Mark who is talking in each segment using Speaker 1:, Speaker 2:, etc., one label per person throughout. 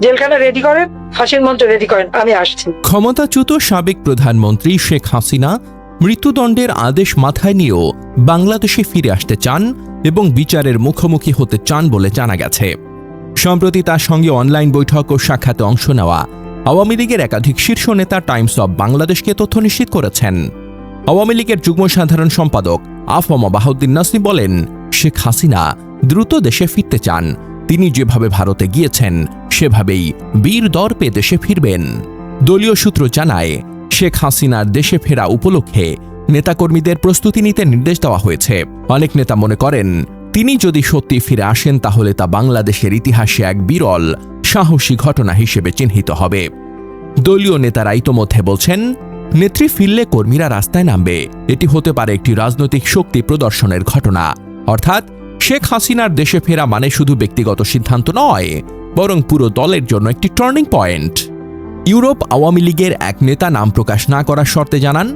Speaker 1: জেলখানা রেডি করেন, ফাঁসির মঞ্চ রেডি করেন, আমি আসছি।
Speaker 2: ক্ষমতাচ্যুত সাবেক প্রধানমন্ত্রী শেখ হাসিনা মৃত্যুদণ্ডের আদেশ মাথায় নিয়েও বাংলাদেশে ফিরে আসতে চান এবং বিচারের মুখোমুখি হতে চান বলে জানা গেছে। সম্প্রতি তার সঙ্গে অনলাইন বৈঠক ও সাক্ষাতে অংশ নেওয়া আওয়ামী লীগের একাধিক শীর্ষ নেতা টাইমস অব বাংলাদেশকে তথ্য নিশ্চিত করেছেন। আওয়ামী লীগের যুগ্ম সাধারণ সম্পাদক আফম বাহাউদ্দিন নাসিম বলেন, শেখ হাসিনা দ্রুত দেশে ফিরতে চান। তিনি যেভাবে ভারতে গিয়েছেন সেভাবেই বীর দর্পে দেশে ফিরবেন। দলীয় সূত্র জানায়, শেখ হাসিনার দেশে ফেরা উপলক্ষে নেতাকর্মীদের প্রস্তুতি নিতে নির্দেশ দেওয়া হয়েছে। অনেক নেতা মনে করেন, তিনি যদি সত্যি ফিরে আসেন তাহলে তা বাংলাদেশের ইতিহাসে এক বিরল সাহসী ঘটনা হিসেবে চিহ্নিত হবে। দলীয় নেতারা ইতোমধ্যে বলছেন, নেত্রী ফিরলে কর্মীরা রাস্তায় নামবে। এটি হতে পারে একটি রাজনৈতিক শক্তি প্রদর্শনের ঘটনা। অর্থাৎ শেখ হাসিনার দেশে ফেরা মানে শুধু ব্যক্তিগত সিদ্ধান্ত নয়, বরং পুরো দলের জন্য একটি টার্নিং পয়েন্ট। ইউরোপ আওয়ামী লীগের এক নেতা নাম প্রকাশ না করার শর্তে জানান,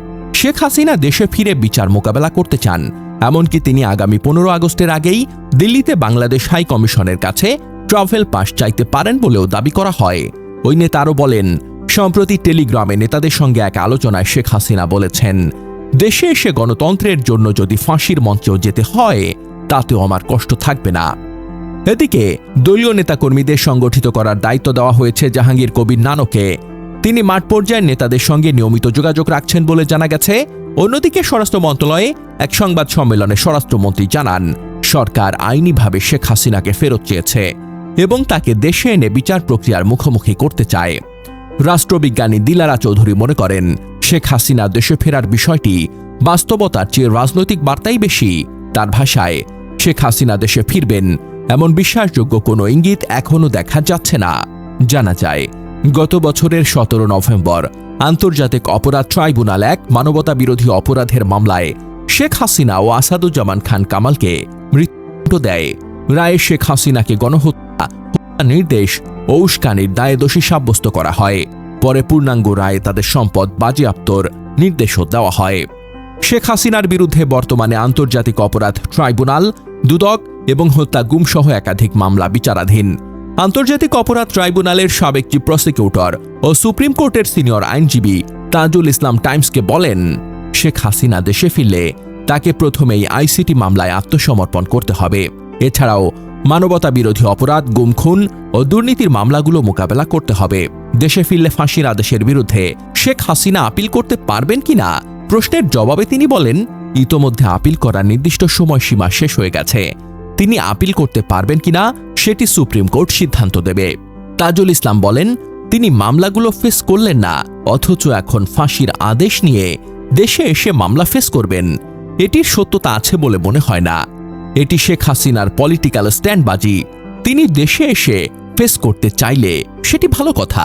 Speaker 2: শেখ হাসিনা দেশে ফিরে বিচার মোকাবেলা করতে চান। এমনকি তিনি আগামী 15 আগস্টের আগেই দিল্লিতে বাংলাদেশ হাই কমিশনের কাছে ট্রাভেল পাস চাইতে পারেন বলেও দাবি করা হয়। ওই নেতা আরও বলেন, সম্প্রতি টেলিগ্রামে নেতাদের সঙ্গে এক আলোচনায় শেখ হাসিনা বলেছেন, দেশে এসে গণতন্ত্রের জন্য যদি ফাঁসির মঞ্চেও যেতে হয় তাতেও আমার কষ্ট থাকবে না। এদিকে দলীয় নেতাকর্মীদের সংগঠিত করার দায়িত্ব দেওয়া হয়েছে জাহাঙ্গীর কবির নানকে। তিনি মাঠ পর্যায়ের নেতাদের সঙ্গে নিয়মিত যোগাযোগ রাখছেন বলে জানা গেছে। অন্যদিকে স্বরাষ্ট্র মন্ত্রণালয়ে এক সংবাদ সম্মেলনে স্বরাষ্ট্রমন্ত্রী জানান, সরকার আইনিভাবে শেখ হাসিনাকে ফেরত চেয়েছে এবং তাকে দেশে এনে বিচার প্রক্রিয়ার মুখোমুখি করতে চায়। রাষ্ট্রবিজ্ঞানী দিলারা চৌধুরী মনে করেন, শেখ হাসিনা দেশে ফেরার বিষয়টি বাস্তবতার চেয়ে রাজনৈতিক বার্তাই বেশি। তার ভাষায়, শেখ হাসিনা দেশে ফিরবেন এমন বিশ্বাসযোগ্য কোনো ইঙ্গিত এখনও দেখা যাচ্ছে না। জানা যায়, গত বছরের 17 নভেম্বর আন্তর্জাতিক অপরাধ ট্রাইব্যুনাল এক মানবতা বিরোধী অপরাধের মামলায় শেখ হাসিনা ও আসাদুজ্জামান খান কামালকে মৃত্যু দেয়। রায়ে শেখ হাসিনাকে গণহত্যা, নির্দেশ ও উস্কানির দায়ে দোষী সাব্যস্ত করা হয়। পরে পূর্ণাঙ্গ রায়ে তাদের সম্পদ বাজেয়াপ্তর নির্দেশও দেওয়া হয়। শেখ হাসিনার বিরুদ্ধে বর্তমানে আন্তর্জাতিক অপরাধ ট্রাইব্যুনাল, দুদক এবং হত্যা গুমসহ একাধিক মামলা বিচারাধীন। আন্তর্জাতিক অপরাধ ট্রাইব্যুনালের সাবেক চিফ প্রসিকিউটর ও সুপ্রিম কোর্টের সিনিয়র আইনজীবী তাজুল ইসলাম টাইমসকে বলেন, শেখ হাসিনা দেশে ফিরলে তাকে প্রথমেই আইসিটি মামলায় আত্মসমর্পণ করতে হবে। এছাড়াও মানবতা বিরোধী অপরাধ, গুম, খুন ও দুর্নীতির মামলাগুলো মোকাবেলা করতে হবে। দেশে ফিরলে ফাঁসির আদেশের বিরুদ্ধে শেখ হাসিনা আপিল করতে পারবেন কিনা প্রশ্নের জবাবে তিনি বলেন, ইতোমধ্যে আপিল করার নির্দিষ্ট সময়সীমা শেষ হয়ে গেছে। তিনি আপিল করতে পারবেন কিনা সেটি সুপ্রিম কোর্ট সিদ্ধান্ত দেবে। তাজুল ইসলাম বলেন, তিনি মামলাগুলো ফেস করলেন না, অথচ এখন ফাঁসির আদেশ নিয়ে দেশে এসে মামলা ফেস করবেন। এটির সত্যতা আছে বলে মনে হয় না। এটি শেখ হাসিনার পলিটিক্যাল স্ট্যান্ডবাজি। তিনি দেশে এসে ফেস করতে চাইলে সেটি ভালো কথা।